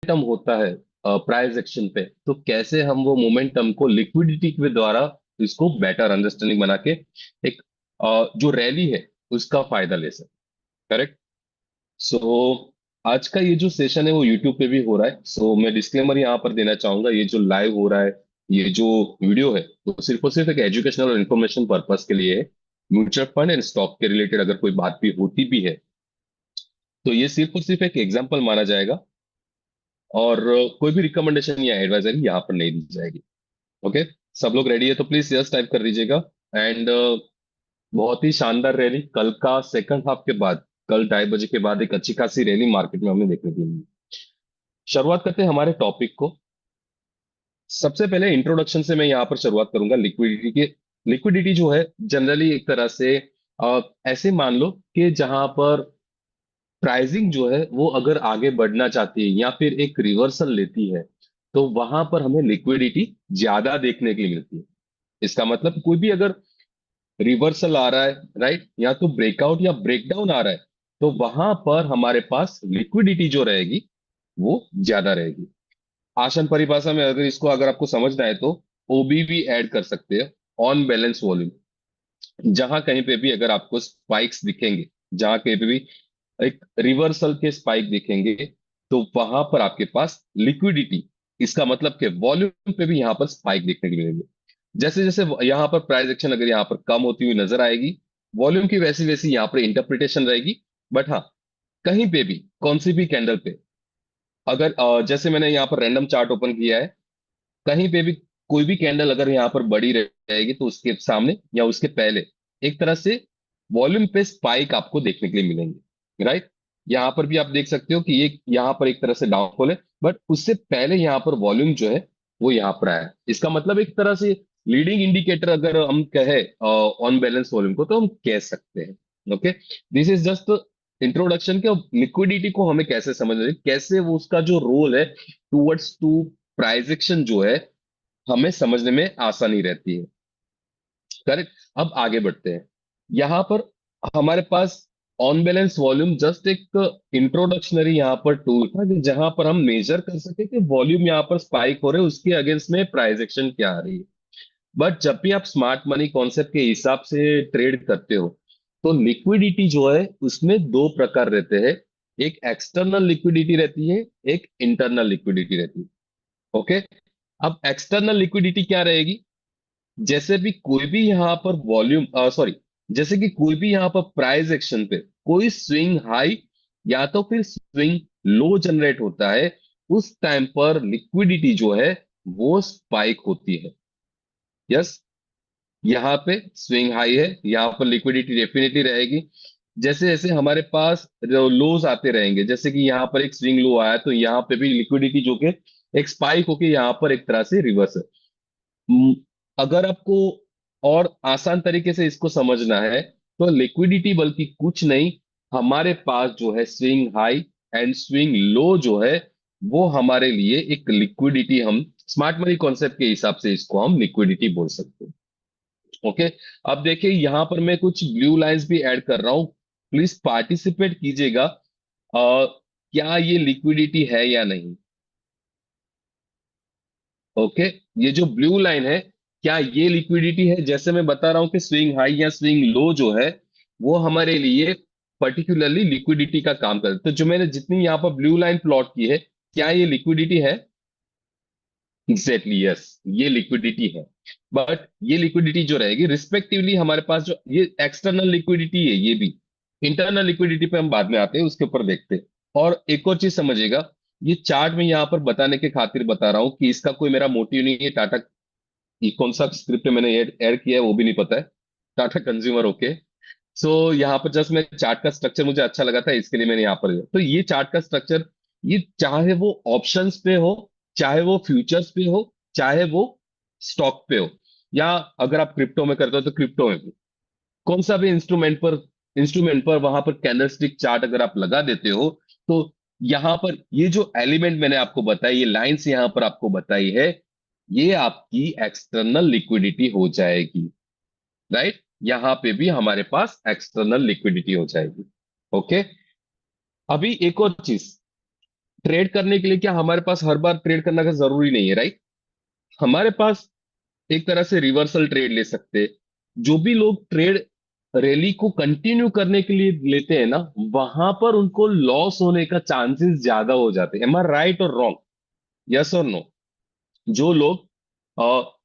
Momentum होता है price action पे, तो कैसे हम वो मोमेंटम को लिक्विडिटी के द्वारा इसको बेटर अंडरस्टैंडिंग बना के एक जो रैली है उसका फायदा ले सकते। करेक्ट। सो आज का ये जो सेशन है वो यूट्यूब पे भी हो रहा है। सो मैं डिस्क्लेमर यहाँ पर देना चाहूंगा, ये जो लाइव हो रहा है, ये जो वीडियो है, वो सिर्फ और सिर्फ एक एजुकेशनल और इन्फॉर्मेशन पर्पस के लिए है। म्यूचुअल फंड एंड स्टॉक के रिलेटेड अगर कोई बात भी होती भी है तो ये सिर्फ और सिर्फ एक एग्जाम्पल माना जाएगा, और कोई भी रिकमेंडेशन या एडवाइजरी यहाँ पर नहीं दी जाएगी। ओके। सब लोग रेडी है तो प्लीज यस टाइप कर दीजिएगा। एंड बहुत ही शानदार रैली कल का सेकंड हाफ के बाद, कल 2:30 बजे के बाद एक अच्छी खासी रैली मार्केट में हमें देखने को मिली। शुरुआत करते हैं हमारे टॉपिक को। सबसे पहले इंट्रोडक्शन से मैं यहाँ पर शुरुआत करूंगा लिक्विडिटी के। लिक्विडिटी जो है जनरली एक तरह से ऐसे मान लो कि जहां पर प्राइसिंग जो है वो अगर आगे बढ़ना चाहती है या फिर एक रिवर्सल लेती है, तो वहां पर हमें लिक्विडिटी ज्यादा देखने के लिए मिलती है। इसका मतलब कोई भी अगर रिवर्सल आ रहा है, राइट, या तो ब्रेकआउट या ब्रेकडाउन आ रहा है, तो वहां पर हमारे पास लिक्विडिटी जो रहेगी वो ज्यादा रहेगी। आसान परिभाषा में अगर इसको अगर आपको समझना है तो ओबीवी ऐड कर सकते हैं, ऑन बैलेंस वॉल्यूम। जहां कहीं पे भी अगर आपको स्पाइक्स दिखेंगे, जहां कहीं पे भी एक रिवर्सल के स्पाइक दिखेंगे, तो वहां पर आपके पास लिक्विडिटी, इसका मतलब कि वॉल्यूम पे भी यहां पर स्पाइक देखने को मिलेंगे। जैसे जैसे यहाँ पर प्राइस एक्शन अगर यहाँ पर कम होती हुई नजर आएगी, वॉल्यूम की वैसी वैसी यहाँ पर इंटरप्रिटेशन रहेगी। बट हाँ, कहीं पे भी कौन सी भी कैंडल पे अगर जैसे मैंने यहाँ पर रैंडम चार्ट ओपन किया है, कहीं पे भी कोई भी कैंडल अगर यहाँ पर बड़ी रहेगी तो उसके सामने या उसके पहले एक तरह से वॉल्यूम पे स्पाइक आपको देखने के लिए मिलेंगे, राइट। यहाँ पर भी आप देख सकते हो कि ये यहाँ पर एक तरह से डाउनफॉल है, बट उससे पहले यहाँ पर वॉल्यूम जो है वो यहाँ पर आया है। इसका मतलब एक तरह से लीडिंग इंडिकेटर अगर हम कहे ऑन बैलेंस वॉल्यूम को, तो हम कह सकते हैं। Okay. This is just introduction के लिक्विडिटी को हमें कैसे समझना है, कैसे वो उसका जो रोल है टूवर्ड्स टू प्राइजेक्शन जो है हमें समझने में आसानी रहती है। करेक्ट। अब आगे बढ़ते हैं। यहां पर हमारे pass on balance volume just एक इंट्रोडक्शनरी यहाँ पर टूल था कि जहां पर हम मेजर कर सके कि वॉल्यूम यहाँ पर स्पाइक हो रहे हैं, उसके अगेंस्ट में प्राइस एक्शन क्या आ रही है। बट जब भी आप स्मार्ट मनी कॉन्सेप्ट के हिसाब से ट्रेड करते हो, तो लिक्विडिटी जो है उसमें दो प्रकार रहते हैं। एक एक्सटर्नल लिक्विडिटी रहती है, एक इंटरनल लिक्विडिटी रहती है। ओके। अब एक्सटर्नल लिक्विडिटी क्या रहेगी? जैसे भी कोई भी यहां पर वॉल्यूम सॉरी जैसे कि कोई भी यहां पर प्राइस एक्शन पे कोई स्विंग हाई या तो फिर स्विंग लो जनरेट होता है, उस टाइम पर लिक्विडिटी जो है वो स्पाइक होती है। यस। यहाँ पे स्विंग हाई है, यहाँ पर लिक्विडिटी डेफिनेटली रहेगी। जैसे जैसे हमारे पास लोज आते रहेंगे, जैसे कि यहाँ पर एक स्विंग लो आया तो यहाँ पे भी लिक्विडिटी जो कि एक स्पाइक होके यहाँ पर एक तरह से रिवर्स है। हम्म, अगर आपको और आसान तरीके से इसको समझना है, तो लिक्विडिटी बल्कि कुछ नहीं, हमारे पास जो है swing high and swing low जो है वो हमारे लिए एक लिक्विडिटी, हम स्मार्ट मनी कॉन्सेप्ट के हिसाब से इसको हम लिक्विडिटी बोल सकते हैं। ओके। अब देखिए यहां पर मैं कुछ ब्लू लाइंस भी ऐड कर रहा हूं, प्लीज पार्टिसिपेट कीजिएगा। क्या ये लिक्विडिटी है या नहीं? ओके। ये जो ब्लू लाइन है, क्या ये लिक्विडिटी है? जैसे मैं बता रहा हूं कि स्विंग हाई या स्विंग लो जो है वो हमारे लिए पर्टिकुलरली लिक्विडिटी का काम करता है। तो जो मैंने जितनी यहाँ पर ब्लू लाइन प्लॉट की है, क्या ये लिक्विडिटी है? एग्जैक्टली यस, ये लिक्विडिटी है। बट ये लिक्विडिटी जो रहेगी रिस्पेक्टिवली हमारे पास जो ये एक्सटर्नल लिक्विडिटी है, ये भी इंटरनल लिक्विडिटी पे हम बाद में आते हैं, उसके ऊपर देखते हैं। और एक और चीज समझिएगा, ये चार्ट में यहाँ पर बताने के खातिर बता रहा हूँ कि इसका कोई मेरा मोटिव नहीं है। टाटा ये कौन सा स्क्रिप्ट मैंने ऐड ऐड किया है वो भी नहीं पता है। टाटा कंज्यूमर। ओके। सो यहाँ पर जस्ट मैं चार्ट का स्ट्रक्चर मुझे अच्छा लगा था, इसके लिए मैंने यहाँ पर तो ये चार्ट का स्ट्रक्चर, ये चाहे वो ऑप्शंस पे हो, चाहे वो फ्यूचर्स पे हो, चाहे वो स्टॉक पे हो, या अगर आप क्रिप्टो में करते हो तो क्रिप्टो में भी, कौन सा भी इंस्ट्रूमेंट पर वहां पर कैंडलस्टिक चार्ट अगर आप लगा देते हो, तो यहां पर ये जो एलिमेंट मैंने आपको बताई, ये लाइंस यहां पर आपको बताई है, ये आपकी एक्सटर्नल लिक्विडिटी हो जाएगी, राइट। यहां पे भी हमारे पास एक्सटर्नल लिक्विडिटी हो जाएगी। ओके। अभी एक और चीज, ट्रेड करने के लिए क्या हमारे पास हर बार ट्रेड करना का जरूरी नहीं है, राइट? हमारे पास एक तरह से रिवर्सल ट्रेड ले सकते हैं। जो भी लोग ट्रेड रैली को कंटिन्यू करने के लिए लेते हैं ना, वहां पर उनको लॉस होने का चांसेस ज्यादा हो जाते हैं। एम आई राइट और रॉन्ग? यस और नो? जो लोग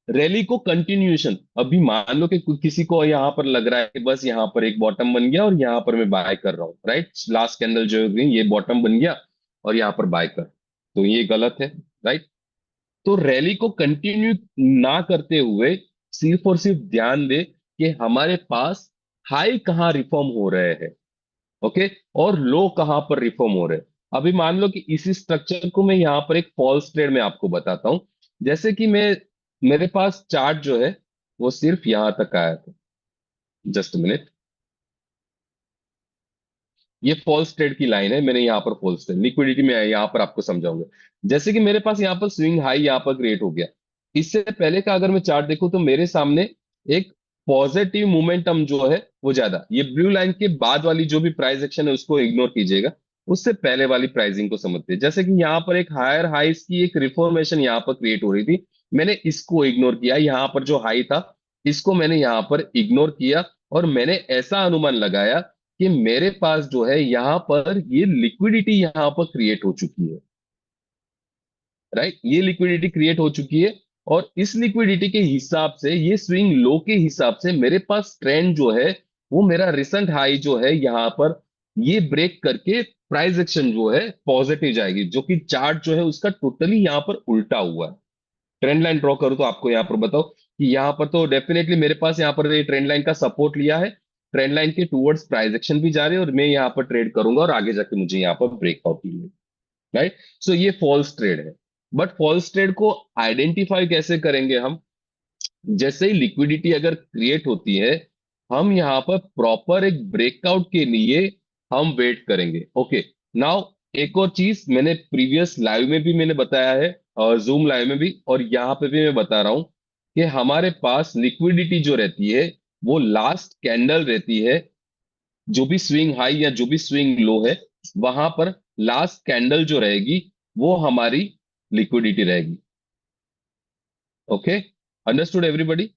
रैली को कंटिन्यूएशन, अभी मान लो कि किसी को यहाँ पर लग रहा है कि बस यहाँ पर एक बॉटम बन गया और यहाँ पर मैं बाय कर रहा हूँ, राइट? लास्ट कैंडल जो है ये बॉटम बन गया और यहाँ पर बाय कर, तो ये गलत है, राइट? तो रैली को कंटिन्यू ना करते हुए सिर्फ और सिर्फ ध्यान दे कि हमारे पास हाई कहाँ रिफॉर्म हो रहे हैं, ओके, और लो कहाँ पर रिफॉर्म हो रहे हैं। अभी मान लो कि इसी स्ट्रक्चर को मैं यहाँ पर एक फॉल्स ट्रेड में आपको बताता हूं। जैसे कि मैं, मेरे पास चार्ट जो है वो सिर्फ यहां तक आया था। जस्ट मिनट, ये फॉल्स ट्रेड की लाइन है, मैंने यहाँ पर फॉल्स ट्रेड लिक्विडिटी में यहाँ पर आपको समझाऊंगा। जैसे कि मेरे पास यहाँ पर स्विंग हाई यहाँ पर क्रिएट हो गया। इससे पहले का अगर मैं चार्ट देखूं तो मेरे सामने एक पॉजिटिव मोमेंटम जो है वो ज्यादा, ये ब्लू लाइन के बाद वाली जो भी प्राइस एक्शन है उसको इग्नोर कीजिएगा। उससे पहले वाली प्राइसिंग को समझते हैं। जैसे कि यहाँ पर एक हायर हाइस की एक रिफॉर्मेशन यहाँ पर क्रिएट हो रही थी, मैंने इसको इग्नोर किया। यहाँ पर जो हाई था इसको मैंने यहाँ पर इग्नोर किया और मैंने ऐसा अनुमान लगाया कि मेरे पास जो है यहाँ पर ये लिक्विडिटी यहाँ पर क्रिएट हो चुकी है, राइट? ये लिक्विडिटी क्रिएट हो चुकी है और इस लिक्विडिटी के हिसाब से, ये स्विंग लो के हिसाब से मेरे पास ट्रेंड जो है वो मेरा रिसेंट हाई जो है यहाँ पर ये ब्रेक करके प्राइस एक्शन जो है पॉजिटिव जाएगी, जो कि चार्ट जो है उसका टोटली यहाँ पर उल्टा हुआ है। ट्रेंड लाइन ड्रॉ करूँ तो आपको यहाँ पर बताओ कि यहाँ पर तो डेफिनेटली मेरे पास यहाँ पर ये ट्रेंड लाइन का सपोर्ट लिया है, ट्रेंड लाइन के टूवर्ड्स प्राइस एक्शन भी जा रहे हैं और मैं यहाँ पर ट्रेड करूंगा और आगे जाके मुझे यहाँ पर ब्रेकआउट मिलेगा, राइट? सो ये फॉल्स ट्रेड है। बट फॉल्स ट्रेड को आइडेंटिफाई कैसे करेंगे हम? जैसे ही लिक्विडिटी अगर क्रिएट होती है, हम यहाँ पर प्रॉपर एक ब्रेकआउट के लिए हम वेट करेंगे, ओके। नाउ एक और चीज मैंने प्रीवियस लाइव में भी मैंने बताया है और जूम लाइव में भी, और यहाँ पे भी मैं बता रहा हूं कि हमारे पास लिक्विडिटी जो रहती है वो लास्ट कैंडल रहती है। जो भी स्विंग हाई या जो भी स्विंग लो है वहां पर लास्ट कैंडल जो रहेगी वो हमारी लिक्विडिटी रहेगी, ओके। Understood everybody?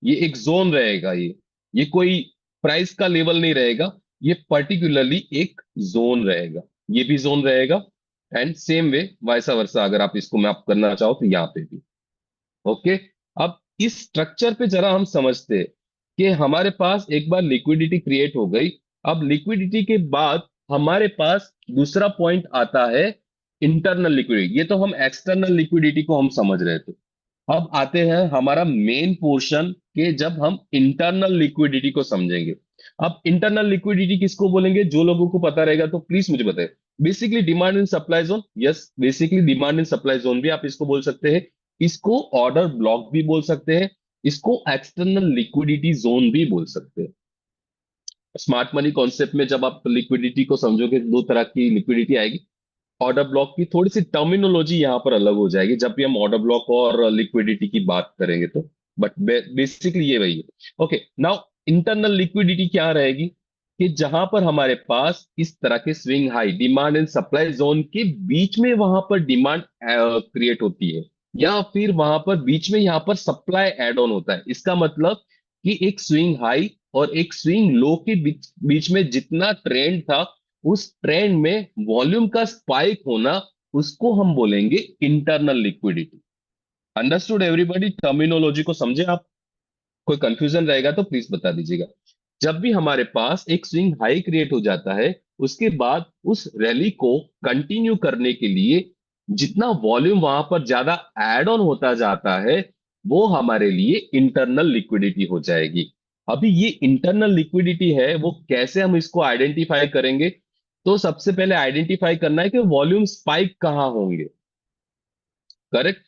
ये एक जोन रहेगा, ये कोई प्राइस का लेवल नहीं रहेगा, ये पर्टिकुलरली एक जोन रहेगा, ये भी जोन रहेगा। एंड सेम वे वाइसा वर्सा अगर आप इसको मैप करना चाहो तो यहाँ पे भी, ओके। अब इस स्ट्रक्चर पे जरा हम समझते हैं कि हमारे पास एक बार लिक्विडिटी क्रिएट हो गई। अब लिक्विडिटी के बाद हमारे पास दूसरा पॉइंट आता है इंटरनल लिक्विडिटी। ये तो हम एक्सटर्नल लिक्विडिटी को हम समझ रहे थे। अब आते हैं हमारा मेन पोर्शन के, जब हम इंटरनल लिक्विडिटी को समझेंगे। अब इंटरनल लिक्विडिटी किसको बोलेंगे? जो लोगों को पता रहेगा तो प्लीज मुझे बताएं। Basically demand and supply zone, yes, basically demand and supply zone भी आप इसको बोल सकते हैं। इसको ऑर्डर ब्लॉक भी बोल सकते हैं। इसको एक्सटर्नल लिक्विडिटी जोन भी बोल सकते हैं। स्मार्ट मनी कॉन्सेप्ट में जब आप लिक्विडिटी को समझोगे, दो तरह की लिक्विडिटी आएगी। ऑर्डर ब्लॉक की थोड़ी सी टर्मिनोलॉजी यहाँ पर अलग हो जाएगी जब भी हम ऑर्डर ब्लॉक और लिक्विडिटी की बात करेंगे तो, बट बेसिकली ये वही है, ओके। नाउ इंटरनल लिक्विडिटी क्या रहेगी? कि जहां पर हमारे पास इस तरह के swing high demand and supply zone के बीच में वहां पर डिमांड क्रिएट होती है, या फिर वहां पर बीच में यहाँ पर सप्लाई एड ऑन होता है। इसका मतलब कि एक स्विंग हाई और एक स्विंग लो के बीच बीच में जितना ट्रेंड था, उस ट्रेंड में वॉल्यूम का स्पाइक होना, उसको हम बोलेंगे internal liquidity. Understood everybody? Terminology को समझे आप? कोई कंफ्यूजन रहेगा तो प्लीज बता दीजिएगा। जब भी हमारे पास एक स्विंग हाई क्रिएट हो जाता है, उसके बाद उस रैली को कंटिन्यू करने के लिए जितना वॉल्यूम वहां पर ज्यादा एड ऑन होता जाता है, वो हमारे लिए इंटरनल लिक्विडिटी हो जाएगी। अभी ये इंटरनल लिक्विडिटी है, वो कैसे हम इसको आइडेंटिफाई करेंगे? तो सबसे पहले आइडेंटिफाई करना है कि वॉल्यूम स्पाइक कहाँ होंगे, करेक्ट?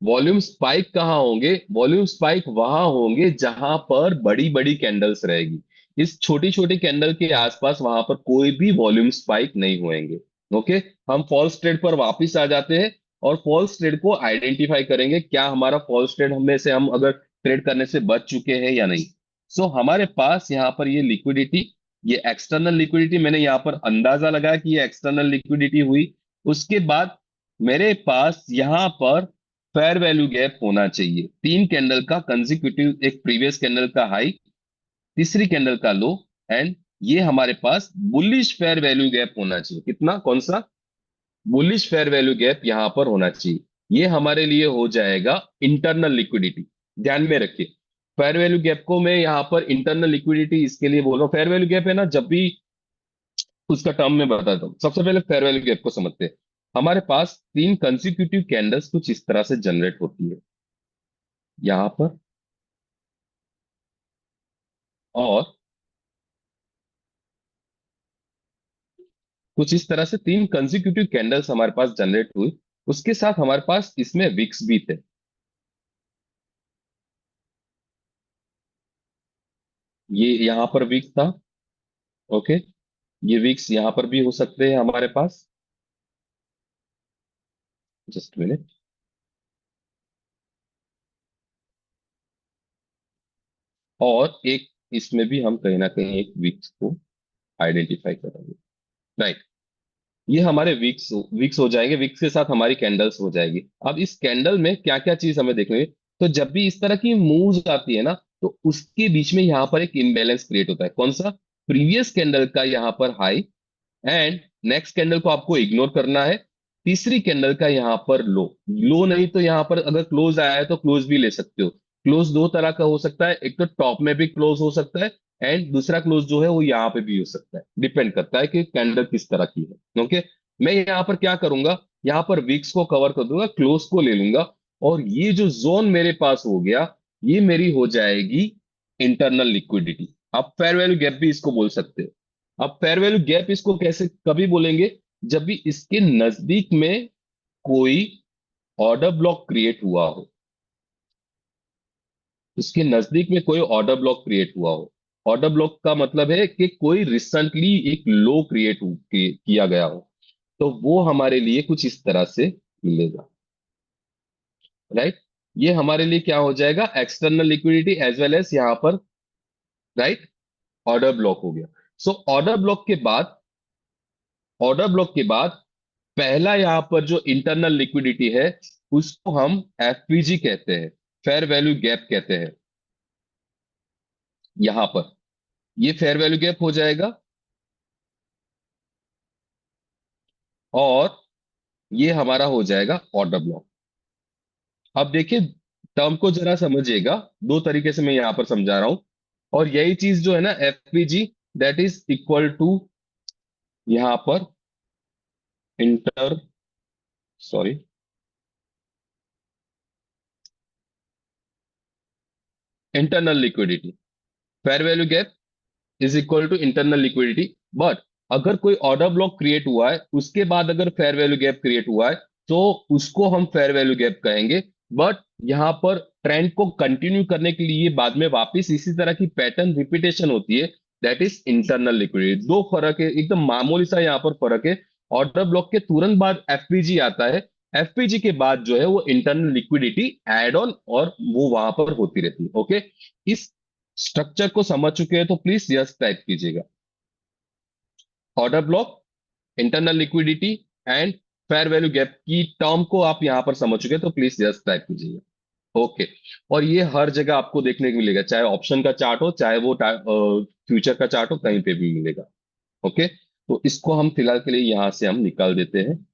वॉल्यूम स्पाइक कहाँ होंगे? वॉल्यूम स्पाइक वहां होंगे जहां पर बड़ी बड़ी कैंडल्स रहेगी। इस छोटी छोटी कैंडल के आसपास वहां पर कोई भी वॉल्यूम स्पाइक नहीं होंगे, ओके। हम फॉल्स ट्रेड पर वापस आ जाते हैं और फॉल्स ट्रेड को आइडेंटिफाई करेंगे, क्या हमारा फॉल्स ट्रेड हमें से हम अगर ट्रेड करने से बच चुके हैं या नहीं। सो हमारे पास यहाँ पर ये लिक्विडिटी, ये एक्सटर्नल लिक्विडिटी, मैंने यहाँ पर अंदाजा लगाया कि ये एक्सटर्नल लिक्विडिटी हुई। उसके बाद मेरे पास यहां पर फेयर वैल्यू गैप होना चाहिए, 3 कैंडल का कंजिक्यूटिव, एक प्रीवियस कैंडल का हाई, तीसरी कैंडल का लो, एंड ये हमारे पास बुलिश फेयर वैल्यू गैप होना चाहिए। कितना, कौन सा? बुलिश फेयर वैल्यू गैप यहां पर होना चाहिए। ये हमारे लिए हो जाएगा इंटरनल लिक्विडिटी। ध्यान में रखिए, फेयर वैल्यू गैप को मैं यहां पर इंटरनल लिक्विडिटी इसके लिए बोल रहा हूँ। फेयर वैल्यू गैप है ना, जब भी उसका टर्म में बताता हूँ। सबसे पहले फेयर वैल्यू गैप को समझते हैं। हमारे पास 3 कंसिक्यूटिव कैंडल्स कुछ इस तरह से जनरेट होती है यहां पर, और कुछ इस तरह से 3 कंसिक्यूटिव कैंडल्स हमारे पास जनरेट हुई। उसके साथ हमारे पास इसमें विक्स भी थे। ये यहां पर विक्स था। ओके, ये विक्स यहां पर भी हो सकते हैं हमारे पास। Just minute. और एक इसमें भी हम कहीं ना कहीं एक विक्स को आइडेंटिफाई करेंगे। राइट, ये हमारे विक्स विक्स हो जाएंगे, विक्स के साथ हमारी कैंडल्स हो जाएगी। अब इस कैंडल में क्या क्या चीज हमें देखनी है, तो जब भी इस तरह की मूव्स आती है ना, तो उसके बीच में यहाँ पर एक इम्बैलेंस क्रिएट होता है। कौन सा? प्रीवियस कैंडल का यहाँ पर हाई, एंड नेक्स्ट कैंडल को आपको इग्नोर करना है। तीसरी कैंडल का यहाँ पर लो। लो नहीं तो यहाँ पर अगर क्लोज आया है तो क्लोज भी ले सकते हो। क्लोज दो तरह का हो सकता है, एक तो टॉप में भी क्लोज हो सकता है, एंड दूसरा क्लोज जो है वो यहाँ पे भी हो सकता है। डिपेंड करता है कि कैंडल किस तरह की है। ओके, मैं यहाँ पर क्या करूंगा, यहाँ पर वीक्स को कवर कर दूंगा, क्लोज को ले लूंगा, और ये जो जोन मेरे पास हो गया, ये मेरी हो जाएगी इंटरनल लिक्विडिटी। आप फेयर वैल्यू गैप भी इसको बोल सकते हो। अब फेयर वैल्यू गैप इसको कैसे कभी बोलेंगे, जब भी इसके नजदीक में कोई ऑर्डर ब्लॉक क्रिएट हुआ हो, इसके नजदीक में कोई ऑर्डर ब्लॉक क्रिएट हुआ हो। ऑर्डर ब्लॉक का मतलब है कि कोई रिसेंटली एक लो क्रिएट किया गया हो, तो वो हमारे लिए कुछ इस तरह से मिलेगा। राइट, ये हमारे लिए क्या हो जाएगा, external liquidity as well as यहाँ पर। राइट, ऑर्डर ब्लॉक हो गया। सो ऑर्डर ब्लॉक के बाद पहला यहाँ पर जो इंटरनल लिक्विडिटी है, उसको हम एफपीजी कहते हैं, फेयर वैल्यू गैप कहते हैं। यहां पर ये फेयर वैल्यू गैप हो जाएगा, और ये हमारा हो जाएगा ऑर्डर ब्लॉक। अब देखिए, टर्म को जरा समझिएगा, दो तरीके से मैं यहां पर समझा रहा हूं। और यही चीज जो है ना, FPG, that is equal to यहां पर inter sorry internal liquidity. Fair value gap is equal to internal liquidity. But अगर कोई ऑर्डर ब्लॉक क्रिएट हुआ है, उसके बाद अगर फेयर वैल्यू गैप क्रिएट हुआ है, तो उसको हम फेयर वैल्यू गैप कहेंगे। बट यहां पर ट्रेंड को कंटिन्यू करने के लिए बाद में वापस इसी तरह की पैटर्न रिपीटेशन होती है, दैट इज इंटरनल लिक्विडिटी। दो फर्क है, एकदम मामूली सा यहाँ पर फर्क है। ऑर्डर ब्लॉक के तुरंत बाद एफपीजी आता है, एफपीजी के बाद जो है वो इंटरनल लिक्विडिटी एड ऑन, और वो वहां पर होती रहती है। ओके, इस स्ट्रक्चर को समझ चुके हैं तो प्लीज यस टाइप कीजिएगा। Order block, internal liquidity, and fair value gap की टर्म को आप यहां पर समझ चुके हैं तो प्लीज यस टाइप कीजिएगा। ओके, और ये हर जगह आपको देखने को मिलेगा, चाहे ऑप्शन का चार्ट हो, चाहे वो फ्यूचर का चार्ट हो, कहीं पे भी मिलेगा। ओके, तो इसको हम फिलहाल के लिए यहां से हम निकाल देते हैं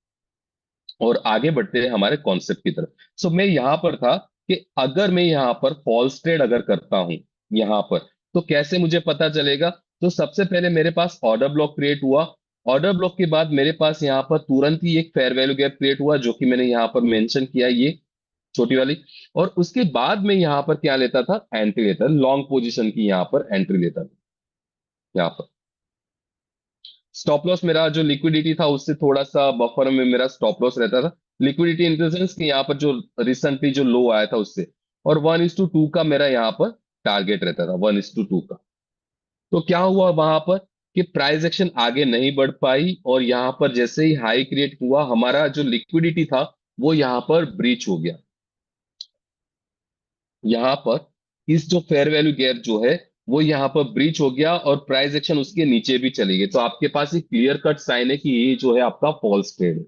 और आगे बढ़ते हैं हमारे कॉन्सेप्ट की तरफ। सो मैं यहां पर था कि अगर मैं यहां पर फॉल्स ट्रेड अगर करता हूं यहां पर, तो कैसे मुझे पता चलेगा। तो सबसे पहले मेरे पास ऑर्डर ब्लॉक क्रिएट हुआ, ऑर्डर ब्लॉक के बाद मेरे पास यहाँ पर तुरंत ही एक फेयर वैल्यू गैप क्रिएट हुआ, जो कि मैंने यहाँ पर मेंशन किया, ये छोटी वाली। और उसके बाद में यहाँ पर क्या लेता था, एंट्री लेता, लॉन्ग पोजीशन की यहाँ पर एंट्री लेता था। यहाँ पर स्टॉप लॉस मेरा जो लिक्विडिटी था उससे थोड़ा सा बफर में मेरा स्टॉप लॉस रहता था। लिक्विडिटी इन द सेंस कि यहाँ पर जो रिसेंटली जो लो आया था उससे। और 1:2 का मेरा यहाँ पर टारगेट रहता था, 1:2 का। तो क्या हुआ वहां पर कि प्राइस एक्शन आगे नहीं बढ़ पाई, और यहाँ पर जैसे ही हाई क्रिएट हुआ, हमारा जो लिक्विडिटी था वो यहाँ पर ब्रीच हो गया। यहाँ पर इस जो फेयर वैल्यू गैप जो है वो यहाँ पर ब्रीच हो गया, और प्राइस एक्शन उसके नीचे भी चली गई। तो आपके पास एक क्लियर कट साइन है कि ये जो है आपका फॉल्स ट्रेड है।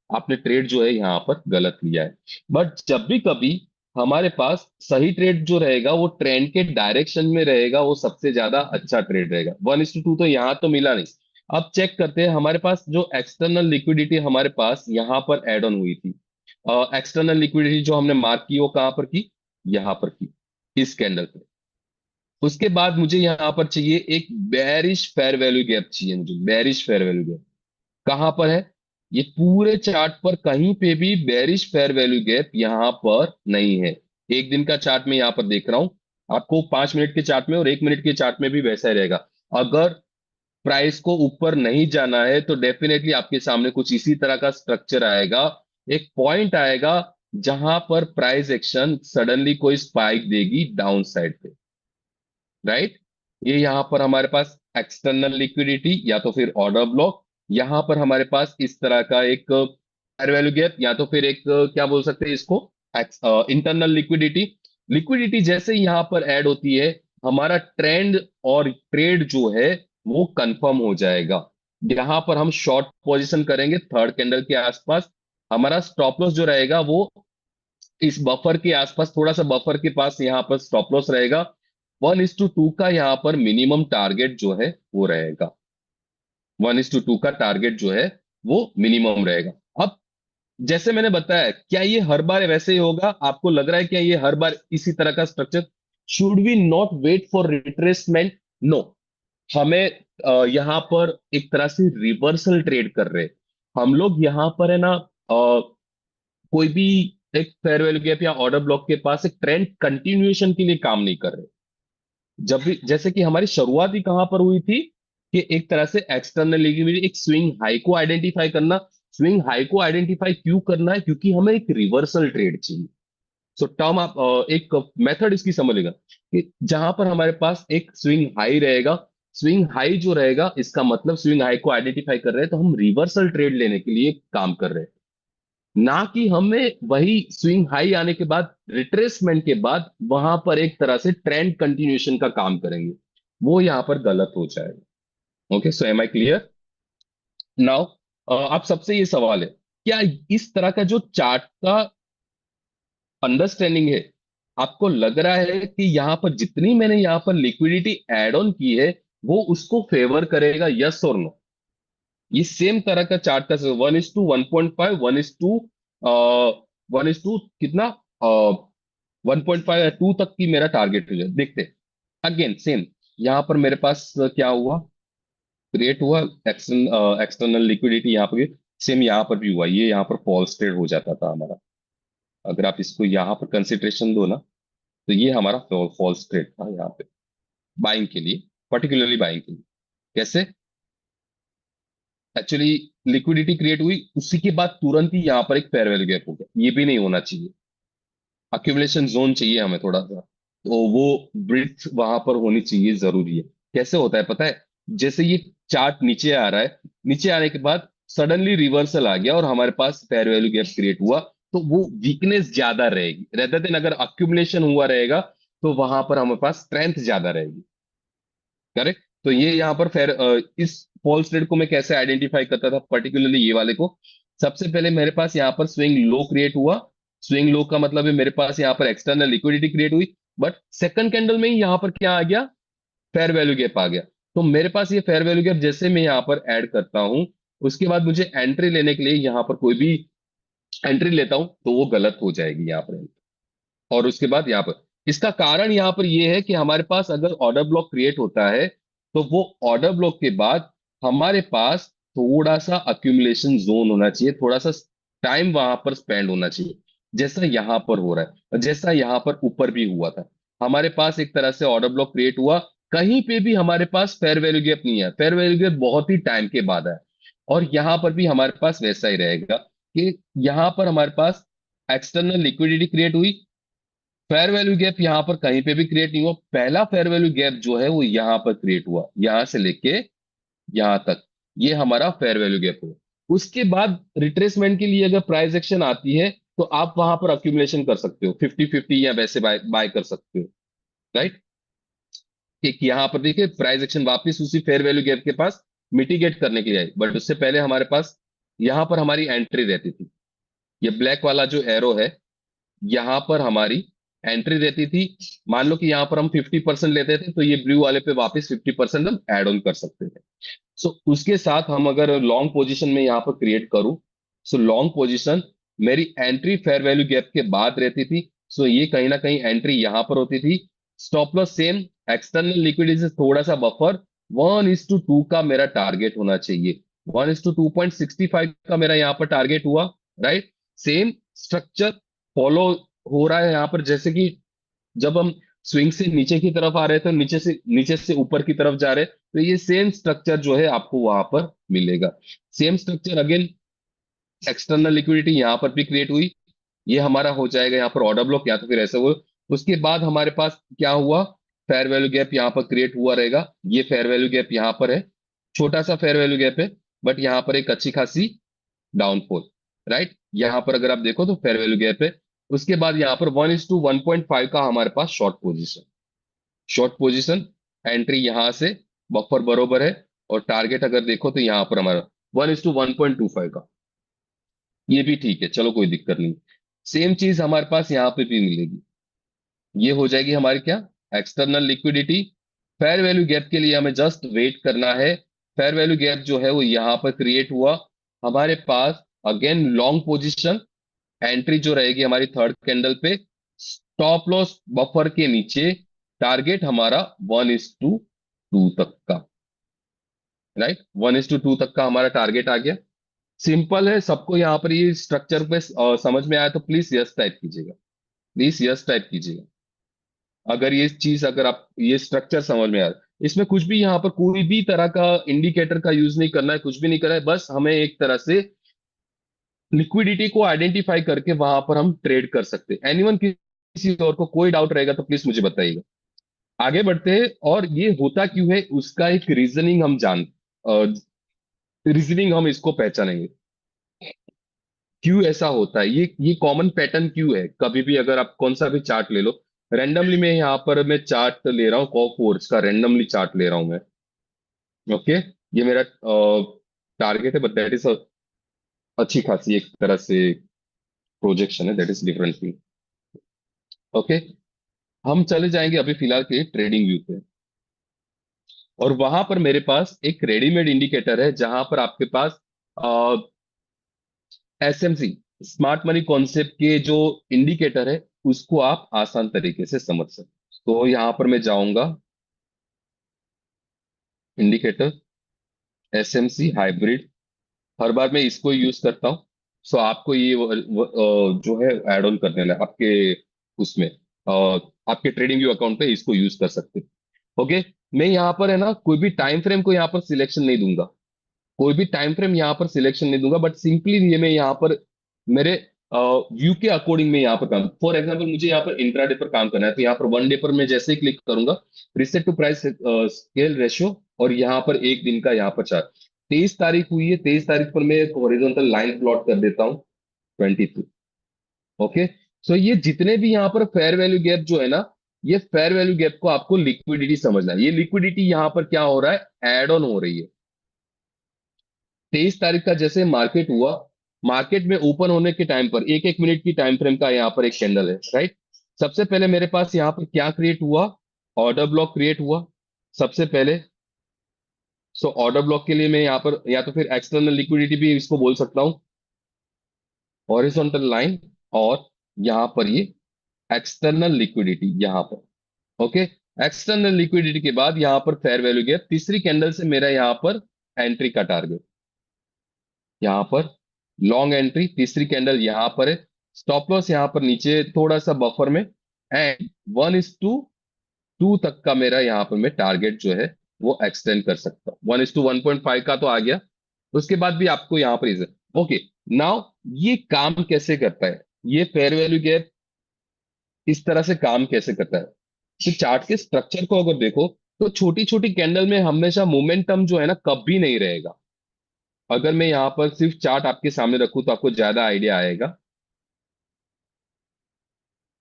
आपने ट्रेड जो है यहाँ पर गलत लिया है। बट जब भी कभी हमारे पास सही ट्रेड जो रहेगा वो ट्रेंड के डायरेक्शन में रहेगा, वो सबसे ज्यादा अच्छा ट्रेड रहेगा। 1:2 तो यहाँ तो मिला नहीं। अब चेक करते हैं हमारे पास जो एक्सटर्नल लिक्विडिटी हमारे पास यहाँ पर एड ऑन हुई थी। एक्सटर्नल लिक्विडिटी जो हमने मार्क की वो कहाँ पर की, यहाँ पर की, इस कैंडल पे। उसके बाद मुझे यहाँ पर चाहिए एक बेरिश फेयर वैल्यू गैप चाहिए, मुझे बेरिश फेयर वैल्यू गैप कहां पर है। ये पूरे चार्ट पर कहीं पे भी बेरिश फेयर वैल्यू गैप यहां पर नहीं है। एक दिन का चार्ट में यहां पर देख रहा हूं, आपको 5 मिनट के चार्ट में और 1 मिनट के चार्ट में भी वैसा ही रहेगा। अगर प्राइस को ऊपर नहीं जाना है तो डेफिनेटली आपके सामने कुछ इसी तरह का स्ट्रक्चर आएगा। एक पॉइंट आएगा जहां पर प्राइस एक्शन सडनली कोई स्पाइक देगी डाउन साइड पे, राइट। ये यहां पर हमारे पास एक्सटर्नल लिक्विडिटी या तो फिर ऑर्डर ब्लॉक, यहां पर हमारे पास इस तरह का एक फेयर वैल्यू गैप या तो फिर एक क्या बोल सकते हैं इसको, इंटरनल लिक्विडिटी। लिक्विडिटी जैसे ही यहां पर ऐड होती है, हमारा ट्रेंड और ट्रेड जो है वो कंफर्म हो जाएगा। यहां पर हम शॉर्ट पोजीशन करेंगे थर्ड कैंडल के आसपास। हमारा स्टॉप लॉस जो रहेगा वो इस बफर के आसपास, थोड़ा सा बफर के पास यहाँ पर स्टॉप लॉस रहेगा। 1:2 का यहाँ पर मिनिमम टारगेट जो है वो रहेगा। 1:2 का टारगेट जो है वो मिनिमम रहेगा। अब जैसे मैंने बताया, क्या ये हर बार वैसे ही होगा, आपको लग रहा है क्या ये हर बार इसी तरह का structure? Should we not wait for retracement? No. हमें यहाँ पर एक तरह से रिवर्सल ट्रेड कर रहे हैं हम लोग। यहाँ पर है ना, कोई भी एक फेयर वैल्यू गैप या ऑर्डर ब्लॉक के पास एक ट्रेंड कंटिन्यूएशन के लिए काम नहीं कर रहे। जब भी जैसे कि हमारी शुरुआत ही कहां पर हुई थी कि एक तरह से एक्सटर्नल लिक्विडिटी, एक स्विंग हाई को आइडेंटिफाई करना। स्विंग हाई को आइडेंटिफाई क्यों करना है? क्योंकि हमें एक रिवर्सल ट्रेड चाहिए। सो टर्म आप एक मेथड इसकी समझ लेगा कि जहां पर हमारे पास एक स्विंग हाई रहेगा, स्विंग हाई जो रहेगा इसका मतलब स्विंग हाई को आइडेंटिफाई कर रहे हैं तो हम रिवर्सल ट्रेड लेने के लिए काम कर रहे हैं, ना कि हमें वही स्विंग हाई आने के बाद रिट्रेसमेंट के बाद वहां पर एक तरह से ट्रेंड कंटिन्यूएशन का काम करेंगे। वो यहां पर गलत हो जाएगा। Okay, so am I clear now? आप सबसे ये सवाल है, क्या इस तरह का जो चार्ट का अंडरस्टैंडिंग है, आपको लग रहा है कि यहाँ पर जितनी मैंने यहाँ पर लिक्विडिटी एड ऑन की है वो उसको फेवर करेगा, यस और नो? ये सेम तरह का चार्ट का 1:1.5, 1:1 कितना, 1.5 या 2 तक की मेरा टारगेट हो जाए, देखते हैं। अगेन सेम, यहाँ पर मेरे पास क्या हुआ, क्रिएट हुआ एक्सटर्नल लिक्विडिटी यहाँ पर। सेम यहाँ पर भी हुआ, ये यहाँ पर फॉल्स ट्रेड हो जाता था हमारा। अगर आप इसको यहाँ पर कंसिडरेशन दो ना, तो ये हमारा फॉल्स ट्रेड था यहाँ पे, बाइंग के लिए, पर्टिकुलरली बाइंग के लिए। कैसे? एक्चुअली लिक्विडिटी क्रिएट हुई, उसी के बाद तुरंत ही यहाँ पर एक फेयर वैल्यू गैप हो गया। ये भी नहीं होना चाहिए। अक्यूमुलेशन जोन चाहिए हमें थोड़ा सा, तो वो ब्रिथ वहां पर होनी चाहिए, जरूरी है। कैसे होता है पता है? जैसे ये चार्ट नीचे आ रहा है, नीचे आने के बाद सडनली रिवर्सल आ गया और हमारे पास फेयर वैल्यू गैप क्रिएट हुआ, तो वो वीकनेस ज्यादा रहेगी रेदर देन अगर अक्यूमुलेशन हुआ रहेगा तो वहां पर हमारे पास स्ट्रेंथ ज्यादा रहेगी। करेक्ट? तो ये यहाँ पर फेयर, इस फॉल्स ट्रेड को मैं कैसे आइडेंटिफाई करता था, पर्टिकुलरली ये वाले को। सबसे पहले मेरे पास यहाँ पर स्विंग लो क्रिएट हुआ। स्विंग लो का मतलब है मेरे पास यहाँ पर एक्सटर्नल लिक्विडिटी क्रिएट हुई, बट सेकंड कैंडल में ही यहाँ पर क्या आ गया, फेयर वैल्यू गैप आ गया। तो मेरे पास ये फेयर वैल्यू गैप जैसे मैं यहाँ पर ऐड करता हूं, उसके बाद मुझे एंट्री लेने के लिए यहाँ पर कोई भी एंट्री लेता हूं तो वो गलत हो जाएगी यहाँ पर। और उसके बाद यहाँ पर इसका कारण यहाँ पर ये है कि हमारे पास अगर ऑर्डर ब्लॉक क्रिएट होता है तो वो ऑर्डर ब्लॉक के बाद हमारे पास थोड़ा सा अक्यूमुलेशन जोन होना चाहिए, थोड़ा सा टाइम वहां पर स्पेंड होना चाहिए, जैसा यहाँ पर हो रहा है और जैसा यहाँ पर ऊपर भी हुआ था। हमारे पास एक तरह से ऑर्डर ब्लॉक क्रिएट हुआ, कहीं पे भी हमारे पास फेयर वैल्यू गैप नहीं है, फेयर वैल्यू गैप बहुत ही टाइम के बाद है। और यहाँ पर भी हमारे पास वैसा ही रहेगा कि यहाँ पर हमारे पास एक्सटर्नल लिक्विडिटी क्रिएट हुई, फेयर वैल्यू गैप यहां पर कहीं पे भी क्रिएट नहीं हुआ। पहला फेयर वैल्यू गैप जो है वो यहां पर क्रिएट हुआ, यहां से लेके यहां तक, ये हमारा फेयर वैल्यू गैप हुआ। उसके बाद रिट्रेसमेंट के लिए अगर प्राइस एक्शन आती है तो आप वहां पर अक्यूमुलेशन कर सकते हो, 50-50 या वैसे बाय बाय कर सकते हो, राइट। एक यहां पर देखिए प्राइस एक्शन वापस उसी फेयर वैल्यू गैप के पास मिटिगेट करने के लिए आई, बट उससे पहले हमारे पास यहां पर हमारी एंट्री रहती थी। ये ब्लैक वाला जो एरो है, यहां पर हमारी एंट्री रहती थी। मान लो कि यहां पर हम 50% लेते थे, तो ये ब्लू वाले पे वापस 50% हम ऐड ऑन कर सकते थे। सो उसके साथ हम अगर लॉन्ग पोजीशन में यहाँ पर क्रिएट करूं, सो लॉन्ग पोजीशन मेरी एंट्री फेयर वैल्यू गैप के बाद रहती थी। सो ये कहीं ना कहीं एंट्री यहां पर होती थी। Stop loss same, external liquidity से थोड़ा सा बफर। 1:2 का मेरा टारगेट होना चाहिए। 1:2.65 का मेरा यहाँ पर टारगेट हुआ। राइट, सेम स्ट्रक्चर फॉलो हो रहा है यहाँ पर। जैसे कि जब हम स्विंग से नीचे की तरफ आ रहे थे, नीचे से ऊपर की तरफ जा रहे, तो ये सेम स्ट्रक्चर जो है आपको वहां पर मिलेगा। Same structure again, external liquidity यहां पर भी क्रिएट हुई। ये हमारा हो जाएगा यहाँ पर ऑर्डर ब्लॉक, या तो फिर ऐसे वो। उसके बाद हमारे पास क्या हुआ, फेयर वैल्यू गैप यहाँ पर क्रिएट हुआ रहेगा। ये फेयर वैल्यू गैप यहाँ पर है, छोटा सा फेयर वैल्यू गैप है, बट यहाँ पर एक अच्छी खासी डाउनफॉल। राइट, यहाँ पर अगर आप देखो तो फेयर वैल्यू गैप है। उसके बाद यहाँ पर 1:1.5 का हमारे पास short position. Short position entry यहां से, बफर बरोबर है। और टारगेट अगर देखो तो यहां पर हमारा 1:1.25 का, ये भी ठीक है, चलो कोई दिक्कत नहीं। सेम चीज हमारे पास यहाँ पे भी मिलेगी। ये हो जाएगी हमारी क्या, external liquidity. Fair value gap के लिए हमें जस्ट वेट करना है। फेयर वैल्यू गैप जो है वो यहाँ पर क्रिएट हुआ हमारे पास। अगेन लॉन्ग पोजीशन, एंट्री जो रहेगी हमारी थर्ड कैंडल पे, स्टॉप लॉस बफर के नीचे, टारगेट हमारा 1:2 तक का। राइट, 1:2 तक का हमारा टारगेट आ गया। सिंपल है, सबको यहाँ पर ये स्ट्रक्चर पे समझ में आया तो प्लीज यस टाइप कीजिएगा। प्लीज यस टाइप कीजिएगा अगर ये चीज, अगर आप ये स्ट्रक्चर समझ में आ रहा है। इसमें कुछ भी यहाँ पर कोई भी तरह का इंडिकेटर का यूज नहीं करना है, कुछ भी नहीं करना है, बस हमें एक तरह से लिक्विडिटी को आइडेंटिफाई करके वहां पर हम ट्रेड कर सकते हैं। एनीवन, किसी और को कोई डाउट रहेगा तो प्लीज मुझे बताइएगा। आगे बढ़ते हैं, और ये होता क्यों है उसका एक रीजनिंग हम रीजनिंग हम इसको पहचानेंगे। क्यों ऐसा होता है, ये कॉमन पैटर्न क्यों है। कभी भी अगर आप कौन सा भी चार्ट ले लो, रैंडमली मैं यहाँ पर मैं चार्ट ले रहा हूँ, कॉफोर्स का रैंडमली चार्ट ले रहा हूँ मैं। ओके, ये मेरा टारगेट है, बट दैट इज अच्छी खासी एक तरह से प्रोजेक्शन है, that is different thing. Okay, हम चले जाएंगे अभी फिलहाल के ट्रेडिंग व्यू पे। और वहां पर मेरे पास एक रेडीमेड इंडिकेटर है, जहां पर आपके पास एसएमसी, स्मार्ट मनी कॉन्सेप्ट के जो इंडिकेटर है, उसको आप आसान तरीके से समझ सकते। तो यहां पर मैं जाऊंगा, इंडिकेटर, एसएमसी हाइब्रिड, हर बार मैं इसको यूज करता हूँ। सो आपको ये जो है ऐड ऑन करने लगा आपके उसमें, आपके ट्रेडिंग व्यू अकाउंट पे इसको यूज कर सकते हैं। ओके, मैं यहाँ पर है ना कोई भी टाइम फ्रेम को यहाँ पर सिलेक्शन नहीं दूंगा। कोई भी टाइम फ्रेम यहाँ पर सिलेक्शन नहीं दूंगा, बट सिंपली ये मैं यहाँ पर मेरे व्यू के अकॉर्डिंग में यहाँ पर काम, फॉर एग्जांपल मुझे यहाँ पर इंट्राडे पर काम करना है, तो यहाँ पर 1 डे पर मैं जैसे ही क्लिक करूंगा, reset to price scale ratio, और यहाँ पर एक दिन का यहाँ पर चार्ट। 23 तारीख हुई है, 23 तारीख पर मैं एक हॉरिजॉन्टल लाइन प्लॉट कर देता हूँ, 22। ओके, सो ये जितने भी यहाँ पर फेयर वैल्यू गैप जो है ना, ये फेयर वैल्यू गैप को आपको लिक्विडिटी समझना है। ये लिक्विडिटी यहाँ पर क्या हो रहा है, एड ऑन हो रही है। 23 तारीख का जैसे मार्केट हुआ, मार्केट में ओपन होने के टाइम पर एक एक मिनट की टाइम फ्रेम का यहाँ पर एक कैंडल है। राइट, सबसे पहले मेरे पास यहाँ पर क्या क्रिएट हुआ, ऑर्डर ब्लॉक क्रिएट हुआ सबसे पहले। सो ऑर्डर ब्लॉक के लिए मैं यहाँ पर, या तो फिर एक्सटर्नल लिक्विडिटी भी इसको बोल सकता हूँ, हॉरिजॉन्टल लाइन, और यहाँ पर ये एक्सटर्नल लिक्विडिटी यहाँ पर। ओके, एक्सटर्नल लिक्विडिटी के बाद यहाँ पर फेयर वैल्यू गैप, तीसरी कैंडल से मेरा यहाँ पर एंट्री का टारगेट, यहाँ पर लॉन्ग एंट्री, तीसरी कैंडल यहाँ पर है। स्टॉप लॉस यहाँ पर नीचे थोड़ा सा बफर में, एंड 1:2 तक का मेरा यहाँ पर मैं टारगेट जो है वो एक्सटेंड कर सकता हूँ। 1:1.5 का तो आ गया। उसके बाद भी आपको यहाँ पर इसे, ओके, नाउ ये काम कैसे करता है, ये फेयर वैल्यू गैप इस तरह से काम कैसे करता है। तो चार्ट के स्ट्रक्चर को अगर देखो, तो छोटी छोटी कैंडल में हमेशा मोमेंटम जो है ना कभी नहीं रहेगा। अगर मैं यहाँ पर सिर्फ चार्ट आपके सामने रखूं तो आपको ज्यादा आइडिया आएगा।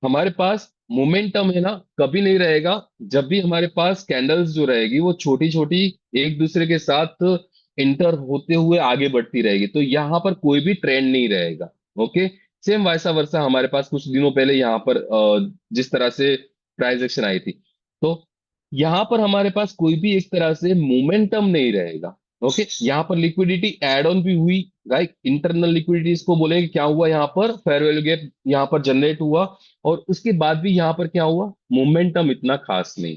हमारे पास मोमेंटम है ना कभी नहीं रहेगा, जब भी हमारे पास कैंडल्स जो रहेगी वो छोटी छोटी एक दूसरे के साथ इंटर होते हुए आगे बढ़ती रहेगी, तो यहाँ पर कोई भी ट्रेंड नहीं रहेगा। ओके। सेम वैसा वर्षा हमारे पास कुछ दिनों पहले यहाँ पर जिस तरह से प्राइस एक्शन आई थी, तो यहाँ पर हमारे पास कोई भी एक तरह से मोमेंटम नहीं रहेगा। ओके, यहाँ पर लिक्विडिटी एड ऑन भी हुई, राइट, इंटरनल लिक्विडिटी इसको बोलेंगे। क्या हुआ यहाँ पर, फेयर वैल्यू गैप यहाँ पर जनरेट हुआ, और उसके बाद भी यहाँ पर क्या हुआ, मोमेंटम इतना खास नहीं।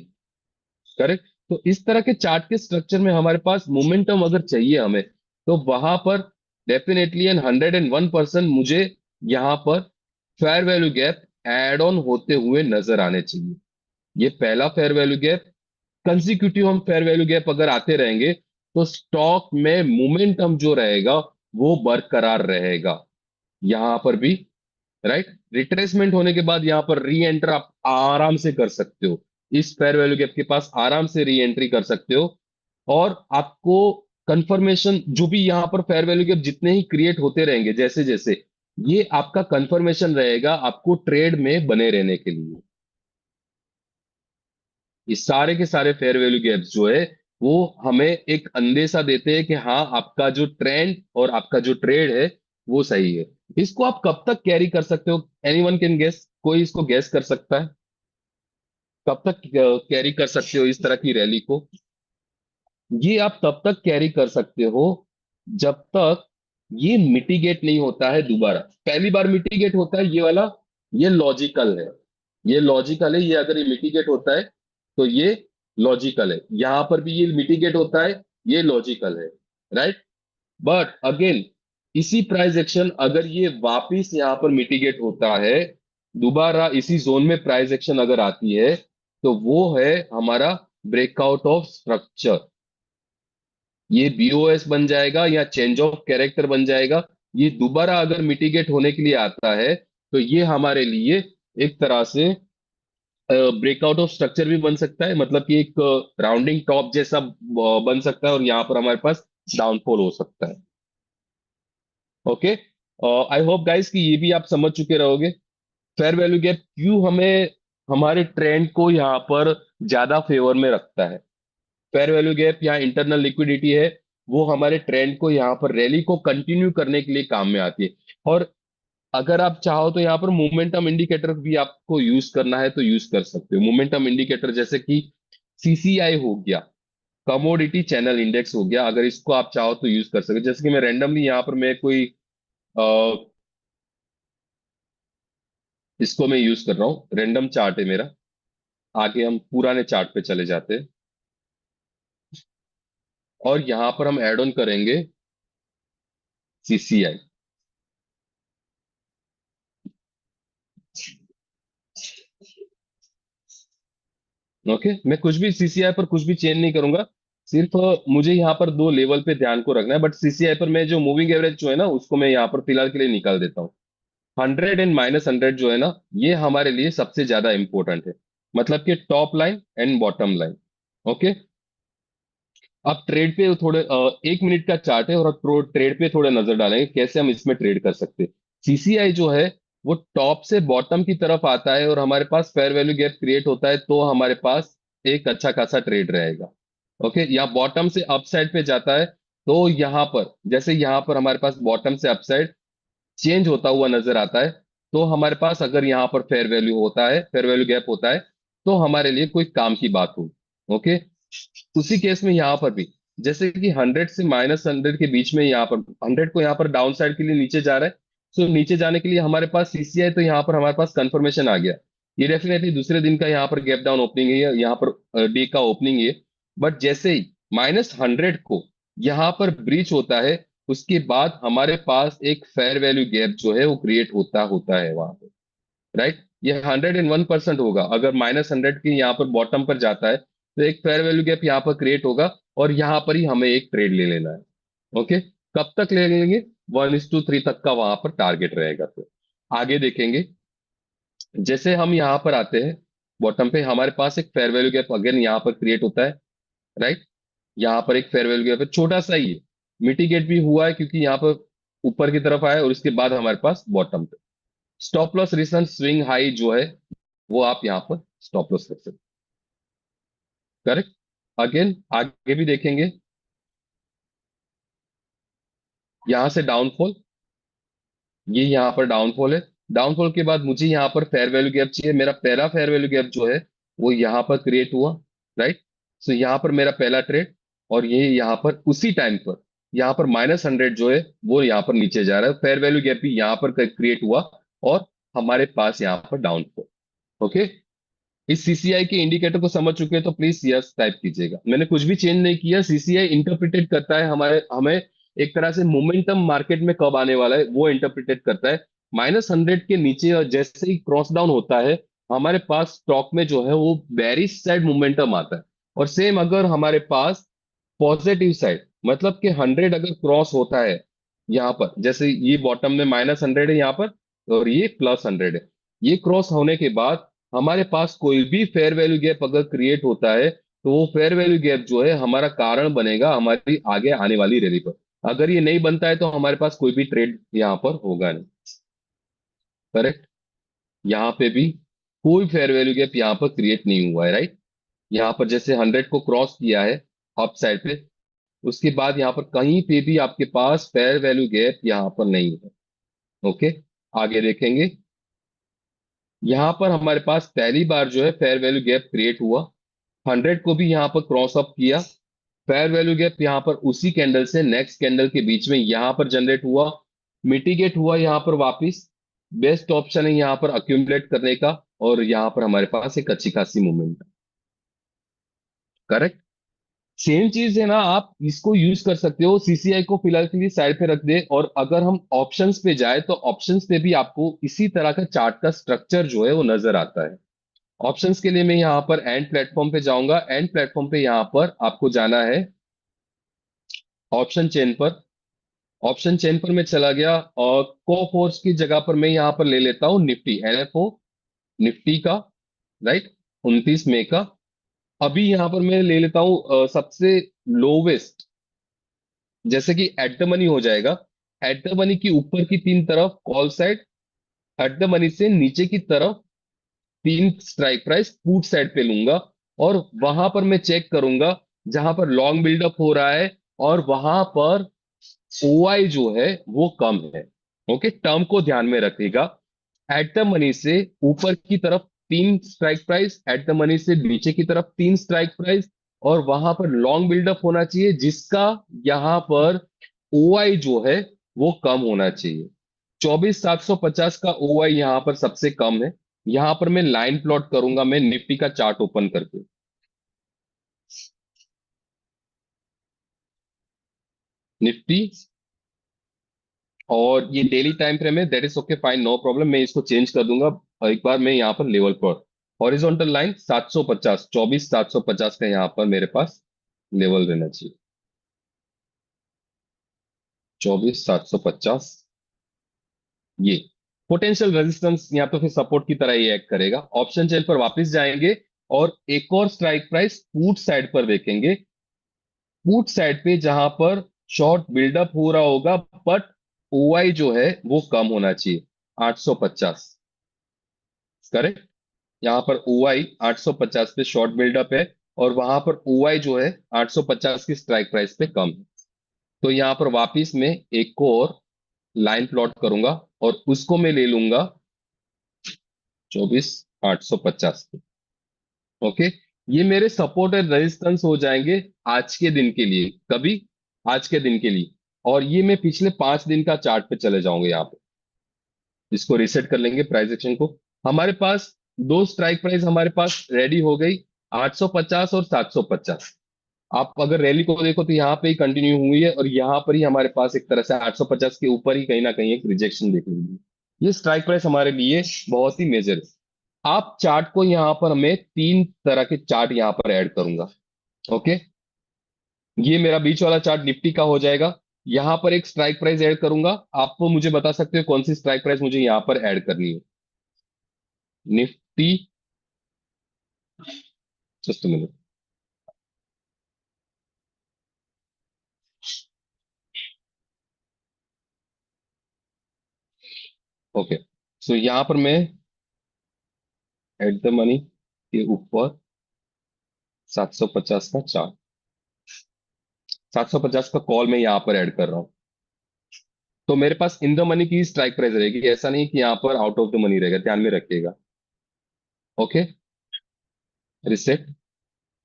करेक्ट। तो इस तरह के चार्ट के स्ट्रक्चर में हमारे पास मोमेंटम अगर चाहिए हमें, तो वहां पर डेफिनेटली एंड 101% मुझे यहाँ पर fair value gap add on होते हुए नजर आने चाहिए। ये पहला फेयर वैल्यू गैप, कंसिक्यूटिव हम फेयर वैल्यू गैप अगर आते रहेंगे, तो स्टॉक में मोमेंटम जो रहेगा वो बरकरार रहेगा। यहां पर भी, राइट, रिट्रेसमेंट होने के बाद यहाँ पर री एंटर आप आराम से कर सकते हो। इस फेयर वैल्यू गैप के पास आराम से री एंट्री कर सकते हो, और आपको कंफर्मेशन जो भी यहाँ पर फेयर वैल्यू गैप जितने ही क्रिएट होते रहेंगे जैसे जैसे, ये आपका कंफर्मेशन रहेगा आपको ट्रेड में बने रहने के लिए। ये सारे के सारे फेयर वैल्यू गैप्स जो है वो हमें एक अंदेशा देते हैं कि हाँ, आपका जो ट्रेंड और आपका जो ट्रेड है वो सही है। इसको आप कब तक कैरी कर सकते हो, एनीवन कैन गेस, कोई इसको गेस कर सकता है कब तक कैरी कर सकते हो इस तरह की रैली को? ये आप तब तक कैरी कर सकते हो जब तक ये मिटिगेट नहीं होता है दोबारा। पहली बार मिटिगेट होता है ये वाला, ये लॉजिकल है, ये लॉजिकल है। ये अगर ये मिटिगेट होता है तो ये लॉजिकल है, यहां पर भी ये मिटिगेट होता है, ये लॉजिकल है, राइट। बट अगेन, इसी प्राइस एक्शन अगर ये वापिस यहां पर मिटिगेट होता है, दोबारा इसी जोन में प्राइस एक्शन अगर आती है, तो वो है हमारा ब्रेकआउट ऑफ स्ट्रक्चर। ये बीओएस बन जाएगा या चेंज ऑफ कैरेक्टर बन जाएगा। ये दोबारा अगर मिटिगेट होने के लिए आता है, तो ये हमारे लिए एक तरह से ब्रेकआउट ऑफ स्ट्रक्चर भी बन सकता है, मतलब कि एक राउंडिंग टॉप जैसा बन सकता है, और यहाँ पर हमारे पास डाउनफॉल हो सकता है। ओके, आई होप गाइस कि ये भी आप समझ चुके रहोगे फेयर वैल्यू गैप क्यों हमें हमारे ट्रेंड को यहाँ पर ज्यादा फेवर में रखता है। फेयर वैल्यू गैप यहाँ इंटरनल लिक्विडिटी है, वो हमारे ट्रेंड को यहाँ पर रैली को कंटिन्यू करने के लिए काम में आती है। और अगर आप चाहो तो यहाँ पर मोमेंटम इंडिकेटर भी आपको यूज करना है तो यूज कर सकते हो। मोमेंटम इंडिकेटर जैसे कि सीसीआई हो गया, कमोडिटी चैनल इंडेक्स हो गया, अगर इसको आप चाहो तो यूज कर सकते हो। जैसे कि मैं रैंडमली यहाँ पर मैं कोई इसको मैं यूज कर रहा हूँ, रैंडम चार्ट है मेरा। आगे हम पुराने चार्ट पे चले जाते हैं, और यहां पर हम ऐड ऑन करेंगे सीसीआई। ओके, मैं कुछ भी सीसीआई पर कुछ भी चेंज नहीं करूंगा, सिर्फ मुझे यहाँ पर दो लेवल पे ध्यान को रखना है। बट सीसीआई पर मैं जो मूविंग एवरेज जो है ना, उसको मैं यहाँ पर फिलहाल के लिए निकाल देता हूँ। 100 एंड -100 जो है ना, ये हमारे लिए सबसे ज्यादा इंपॉर्टेंट है, मतलब कि top line and bottom line. Okay, आप ट्रेड पे थोड़े 1 मिनट का चार्ट है, और आप ट्रेड पे थोड़े नजर डालेंगे कैसे हम इसमें ट्रेड कर सकते हैं। सीसीआई जो है वो टॉप से बॉटम की तरफ आता है, और हमारे पास फेयर वैल्यू गैप क्रिएट होता है, तो हमारे पास एक अच्छा खासा ट्रेड रहेगा। ओके, या बॉटम से अपसाइड पे जाता है, तो यहाँ पर जैसे यहाँ पर हमारे पास बॉटम से अपसाइड चेंज होता हुआ नजर आता है, तो हमारे पास अगर यहाँ पर फेयर वैल्यू होता है, फेयर वैल्यू गैप होता है, तो हमारे लिए कोई काम की बात हो। ओके, उसी केस में यहाँ पर भी जैसे कि 100 से -100 के बीच में, यहाँ पर 100 को यहाँ पर डाउन साइड के लिए नीचे जा रहा है, तो नीचे जाने के लिए हमारे पास सीसीआई, तो यहाँ पर हमारे पास कंफर्मेशन आ गया। ये डेफिनेटली दूसरे दिन का यहाँ पर गैप डाउन ओपनिंग है, यहाँ पर डे का ओपनिंग है। बट जैसे ही -100 को यहाँ पर ब्रीच होता है, उसके बाद हमारे पास एक फेयर वैल्यू गैप जो है वो क्रिएट होता होता है वहां पे, राइट। ये 101% होगा, अगर -100 की यहाँ पर बॉटम पर जाता है, तो एक फेयर वैल्यू गैप यहाँ पर क्रिएट होगा, और यहाँ पर ही हमें एक ट्रेड ले लेना है। ओके, कब तक ले लेंगे, 1:3 तक का वहां पर टारगेट रहेगा। तो आगे देखेंगे, जैसे हम यहाँ पर आते हैं बॉटम पे, हमारे पास एक फेयर वैल्यू गैप अगेन यहाँ पर क्रिएट होता है, राइट। यहाँ पर एक फेयर वैल्यू गैप है, छोटा सा ही है, मिटिगेट भी हुआ है क्योंकि यहाँ पर ऊपर की तरफ आया, और उसके बाद हमारे पास बॉटम पे stop loss recent swing high जो है, वो आप यहाँ पर स्टॉप लॉस रख सकते। करेक्ट। अगेन आगे भी देखेंगे, यहां से डाउनफॉल, ये यहाँ पर डाउनफॉल है। डाउनफॉल के बाद मुझे यहाँ पर फेयर वैल्यू गैप चाहिए। मेरा पहला फेयर वैल्यू गैप जो है वो यहाँ पर क्रिएट हुआ, राइट। सो यहाँ पर मेरा पहला ट्रेड, और ये यहाँ पर उसी टाइम पर यहाँ पर -100 जो है वो यहाँ पर नीचे जा रहा है, फेयर वैल्यू गैप भी यहाँ पर क्रिएट हुआ, और हमारे पास यहाँ पर डाउनफॉल। ओके, इस सीसीआई के इंडिकेटर को समझ चुके हैं तो प्लीज यस टाइप कीजिएगा। मैंने कुछ भी चेंज नहीं किया। सीसीआई इंटरप्रिटेट करता है हमारे हमें एक तरह से मोमेंटम मार्केट में कब आने वाला है वो इंटरप्रिटेट करता है। -100 के नीचे और जैसे ही क्रॉस डाउन होता है, हमारे पास स्टॉक में जो है वो बेरिश साइड मोमेंटम आता है। और सेम अगर हमारे पास पॉजिटिव साइड, मतलब कि 100 अगर क्रॉस होता है यहाँ पर, जैसे ये बॉटम में -100 है यहाँ पर, और ये +100 है, ये क्रॉस होने के बाद हमारे पास कोई भी फेयर वैल्यू गैप अगर क्रिएट होता है, तो वो फेयर वैल्यू गैप जो है हमारा कारण बनेगा हमारी आगे आने वाली रैली पर। अगर ये नहीं बनता है तो हमारे पास कोई भी ट्रेड यहाँ पर होगा नहीं। करेक्ट। यहाँ पे भी कोई फेयर वैल्यू गैप यहाँ पर क्रिएट नहीं हुआ है, राइट। यहाँ पर जैसे 100 को क्रॉस किया है अप साइड पे, उसके बाद यहाँ पर कहीं पे भी आपके पास फेयर वैल्यू गैप यहाँ पर नहीं है। ओके, आगे देखेंगे। यहाँ पर हमारे पास पहली बार जो है फेयर वैल्यू गैप क्रिएट हुआ, 100 को भी यहाँ पर क्रॉस अप किया। फेयर वैल्यू गैप यहाँ पर उसी कैंडल से नेक्स्ट कैंडल के बीच में यहाँ पर जनरेट हुआ, मिटिगेट हुआ यहाँ पर वापिस। बेस्ट ऑप्शन है यहाँ पर अक्यूमुलेट करने का, और यहाँ पर हमारे पास एक अच्छी खासी मूवमेंट। करेक्ट। सेम चीज है ना, आप इसको यूज कर सकते हो। सीसीआई को फिलहाल के लिए साइड पे रख दे, और अगर हम ऑप्शंस पे जाए तो ऑप्शंस पे भी आपको इसी तरह का चार्ट का स्ट्रक्चर जो है वो नजर आता है। ऑप्शंस के लिए मैं यहाँ पर एंड प्लेटफॉर्म पे जाऊंगा। एंड प्लेटफॉर्म पे यहाँ पर आपको जाना है ऑप्शन चेन पर। ऑप्शन चेन पर मैं चला गया, और को फोर्स की जगह पर मैं यहाँ पर ले लेता हूँ निफ्टी, एनएफओ निफ्टी का, राइट, 29 मई का। अभी यहाँ पर मैं ले लेता हूँ सबसे लोवेस्ट, जैसे कि एट द मनी हो जाएगा। एट द मनी की ऊपर की तीन तरफ call side, at the money से नीचे की तरफ तीन स्ट्राइक प्राइस पुट साइड पे लूंगा, और वहां पर मैं चेक करूंगा जहां पर लॉन्ग बिल्डअप हो रहा है, और वहां पर ओआई जो है वो कम है। ओके, टर्म को ध्यान में रखिएगा। एट द मनी से ऊपर की तरफ तीन strike price, at the money से नीचे की तरफ तीन स्ट्राइक प्राइस, और वहां पर लॉन्ग बिल्डअप होना चाहिए जिसका यहाँ पर ओआई जो है वो कम होना चाहिए। 24,750 का ओआई यहाँ पर सबसे कम है। यहां पर मैं लाइन प्लॉट करूंगा, मैं निफ्टी का चार्ट ओपन करके। निफ्टी, और ये डेली टाइम फ्रेम है, that is okay fine, no problem, मैं इसको चेंज कर दूंगा। और एक बार मैं यहाँ पर लेवल पर हॉरिजॉन्टल लाइन 750, 24,750 का यहाँ पर मेरे पास लेवल रहना चाहिए। 24,750, ये पोटेंशियल रेजिस्टेंस या तो फिर सपोर्ट की तरह ही एक्ट करेगा। ऑप्शन चेन पर वापस जाएंगे, और एक और स्ट्राइक प्राइस पुट साइड पर देखेंगे। पुट साइड पे जहां पर शॉर्ट बिल्डअप हो रहा होगा, बट ओआई जो है वो कम होना चाहिए, 850। करेक्ट। यहाँ पर ओआई 850 पे शॉर्ट बिल्डअप है, और वहां पर ओआई जो है 850 की स्ट्राइक प्राइस पे कम है। तो यहाँ पर वापिस में एक को और लाइन प्लॉट करूंगा, और उसको मैं ले लूंगा 24,850 पे। ओके, ये मेरे सपोर्ट और रेजिस्टेंस हो जाएंगे आज के दिन के लिए। कभी? आज के दिन के लिए। और ये मैं पिछले 5 दिन का चार्ट पे चले जाऊंगे यहाँ पे। इसको रिसेट कर लेंगे प्राइस एक्शन को। हमारे पास दो स्ट्राइक प्राइस हमारे पास रेडी हो गई, 850 और 750। आप अगर रैली को देखो तो यहाँ पे ही कंटिन्यू हुई है, और यहाँ पर ही हमारे पास एक तरह से 850 के ऊपर ही कहीं ना कहीं एक रिजेक्शन देखने मिली। ये स्ट्राइक प्राइस हमारे लिए बहुत ही मेजर है। आप चार्ट को यहाँ पर मैं तीन तरह के चार्ट यहाँ पर ऐड करूंगा। ओके, ये मेरा बीच वाला चार्ट निफ्टी का हो जाएगा। यहाँ पर एक स्ट्राइक प्राइस ऐड करूंगा। आप मुझे बता सकते हो कौन सी स्ट्राइक प्राइस मुझे यहाँ पर ऐड करनी है। Nifty, just minute. ओके, सो यहाँ पर मैं एट द मनी के ऊपर 750 का चार्ट, 750 का कॉल मैं यहाँ पर ऐड कर रहा हूँ। तो मेरे पास इन द मनी की स्ट्राइक प्राइस रहेगी, ऐसा नहीं कि यहाँ पर आउट ऑफ द मनी रहेगा, ध्यान में रखिएगा। Okay, reset.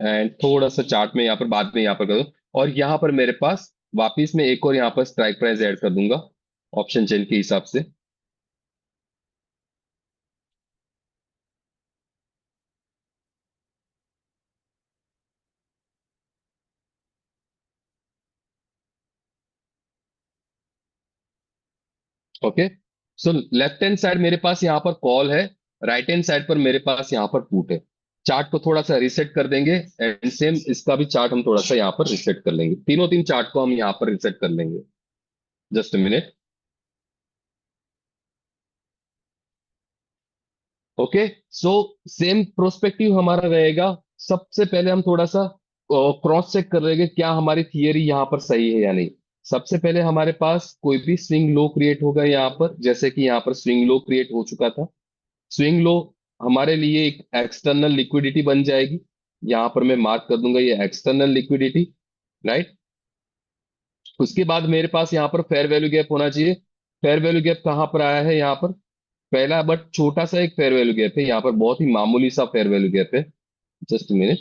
एंड थोड़ा सा चार्ट में यहाँ पर बाद में यहाँ पर कर दो। और यहाँ पर मेरे पास वापिस में एक और यहाँ पर स्ट्राइक प्राइस ऐड कर दूंगा ऑप्शन चेन के हिसाब से। Okay, so left hand side मेरे पास यहाँ पर कॉल है, राइट हैंड साइड पर मेरे पास यहाँ पर पुट है। चार्ट को थोड़ा सा रिसेट कर देंगे, एंड सेम इसका भी चार्ट हम थोड़ा सा यहाँ पर रिसेट कर लेंगे, तीनों तीन चार्ट को हम यहाँ पर रिसेट कर लेंगे। Just minute. Okay, so same prospective हमारा रहेगा। सबसे पहले हम थोड़ा सा क्रॉस चेक कर लेंगे क्या हमारी थियरी यहाँ पर सही है या नहीं। सबसे पहले हमारे पास कोई भी स्विंग लो क्रिएट होगा यहाँ पर, जैसे कि यहाँ पर स्विंग लो क्रिएट हो चुका था। स्विंग लो हमारे लिए एक एक्सटर्नल लिक्विडिटी बन जाएगी, यहाँ पर मैं मार्क कर दूंगा ये एक्सटर्नल लिक्विडिटी। राइट, उसके बाद मेरे पास यहाँ पर फेयर वैल्यू गैप होना चाहिए। फेयर वैल्यू गैप कहाँ पर आया है, यहाँ पर पहला बट छोटा सा एक फेयर वैल्यू गैप है, यहाँ पर बहुत ही मामूली सा फेयर वैल्यू गैप है। जस्ट मिनट,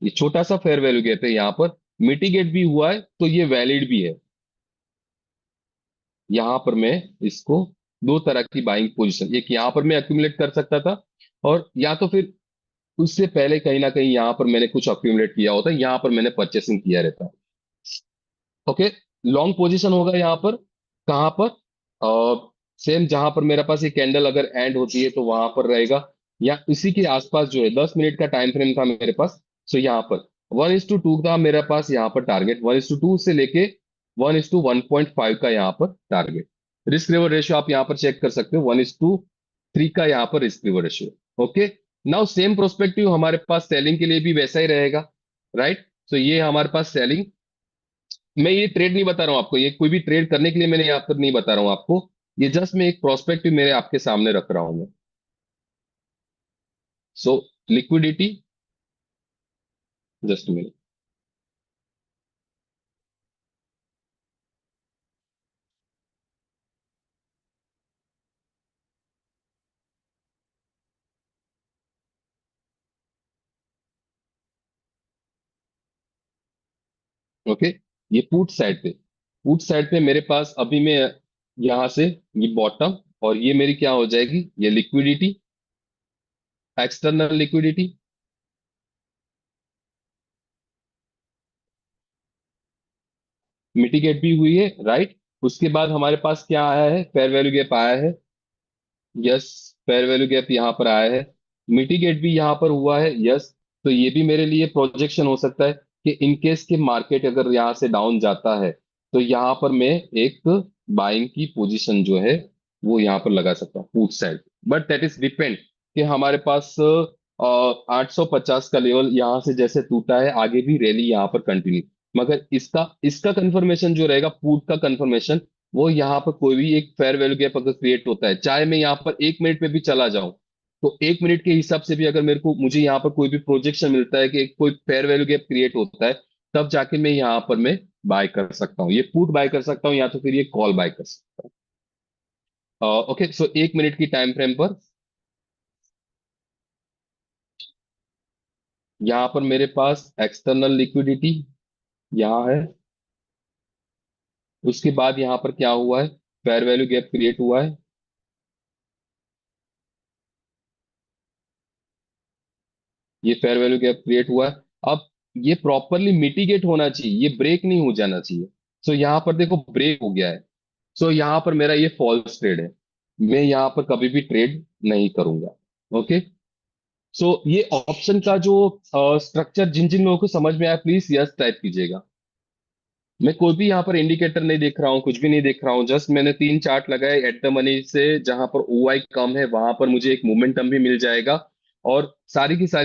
ये छोटा सा फेयर वैल्यू गैप है, यहाँ पर मिटिगेट भी हुआ है तो ये वैलिड भी है। यहाँ पर मैं इसको दो तरह की बाइंग पोजीशन, एक यहाँ पर मैं अक्यूमुलेट कर सकता था, और या तो फिर उससे पहले कहीं ना कहीं यहाँ पर मैंने कुछ अक्यूमुलेट किया होता, यहाँ पर मैंने परचेसिंग किया रहता। ओके, लॉन्ग पोजीशन होगा यहाँ पर, कहाँ पर, सेम जहां पर मेरे पास ये कैंडल अगर एंड होती है तो वहां पर रहेगा, या इसी के आसपास जो है 10 मिनट का टाइम फ्रेम था मेरे पास। सो यहाँ पर 1:2 था मेरे पास यहाँ पर टारगेट, 1:2 से लेके 1:1.5 का यहाँ पर टारगेट। रिस्क रिवॉर्ड रेशियो आप यहाँ पर चेक कर सकते हो, 1:3 का यहाँ पर risk reward ratio. Okay, now same prospective हमारे पास सेलिंग के लिए भी वैसा ही रहेगा। राइट, तो ये हमारे पास सेलिंग, मैं ये ट्रेड नहीं बता रहा हूँ आपको, ये कोई भी ट्रेड करने के लिए मैंने यहाँ पर नहीं बता रहा हूँ आपको, ये जस्ट मैं एक प्रोस्पेक्टिव मेरे आपके सामने रख रहा हूँ मैं। So liquidity, just minute. Okay, ये पुट साइड पे मेरे पास अभी मैं यहाँ से ये बॉटम, और ये मेरी क्या हो जाएगी, ये लिक्विडिटी, एक्सटर्नल लिक्विडिटी। मिटिगेट भी हुई है। राइट, उसके बाद हमारे पास क्या आया है, फेयर वैल्यू गैप आया है। यस, फेयर वैल्यू गैप यहाँ पर आया है, मिटिगेट भी यहाँ पर हुआ है। यस, तो ये भी मेरे लिए प्रोजेक्शन हो सकता है कि इन केस के मार्केट अगर यहाँ से डाउन जाता है तो यहाँ पर मैं एक बाइंग की पोजीशन जो है वो यहाँ पर लगा सकता हूँ put side. But that is depend कि हमारे पास 850 का लेवल यहाँ से जैसे टूटा है, आगे भी रैली यहाँ पर कंटिन्यू। मगर इसका इसका कंफर्मेशन जो रहेगा, पुट का कंफर्मेशन, वो यहाँ पर कोई भी एक फेयर वैल्यू गैप अगर क्रिएट होता है, चाहे मैं यहाँ पर 1 मिनट पे भी चला जाऊं, तो 1 मिनट के हिसाब से भी अगर मुझे यहाँ पर कोई भी प्रोजेक्शन मिलता है कि कोई फेयर वैल्यू गैप क्रिएट होता है, तब जाके मैं यहाँ पर मैं बाय कर सकता हूँ, ये पुट बाय कर सकता हूँ या तो फिर ये कॉल बाय कर सकता हूँ। ओके, सो 1 मिनट की टाइम फ्रेम पर यहाँ पर मेरे पास एक्सटर्नल लिक्विडिटी यहाँ है। उसके बाद यहाँ पर क्या हुआ है, फेयर वैल्यू गैप क्रिएट हुआ है। ये फेयर वैल्यू गैप क्रिएट हुआ है। अब ये प्रॉपरली मिटिगेट होना चाहिए, ये ब्रेक नहीं हो जाना चाहिए। सो यहाँ पर देखो ब्रेक हो गया है। सो यहाँ पर मेरा ये फॉल्स ट्रेड है, मैं यहाँ पर कभी भी ट्रेड नहीं करूंगा। ओके, सो ये ऑप्शन का जो स्ट्रक्चर जिन जिन लोगों को समझ में आया प्लीज यस टाइप कीजिएगा। मैं कोई भी यहाँ पर इंडिकेटर नहीं देख रहा हूँ, कुछ भी नहीं देख रहा हूँ, जस्ट मैंने तीन चार्ट लगाए एट द मनी से, जहां पर ओआई कम है वहां पर मुझे एक मोमेंटम भी मिल जाएगा, और सारी की सारी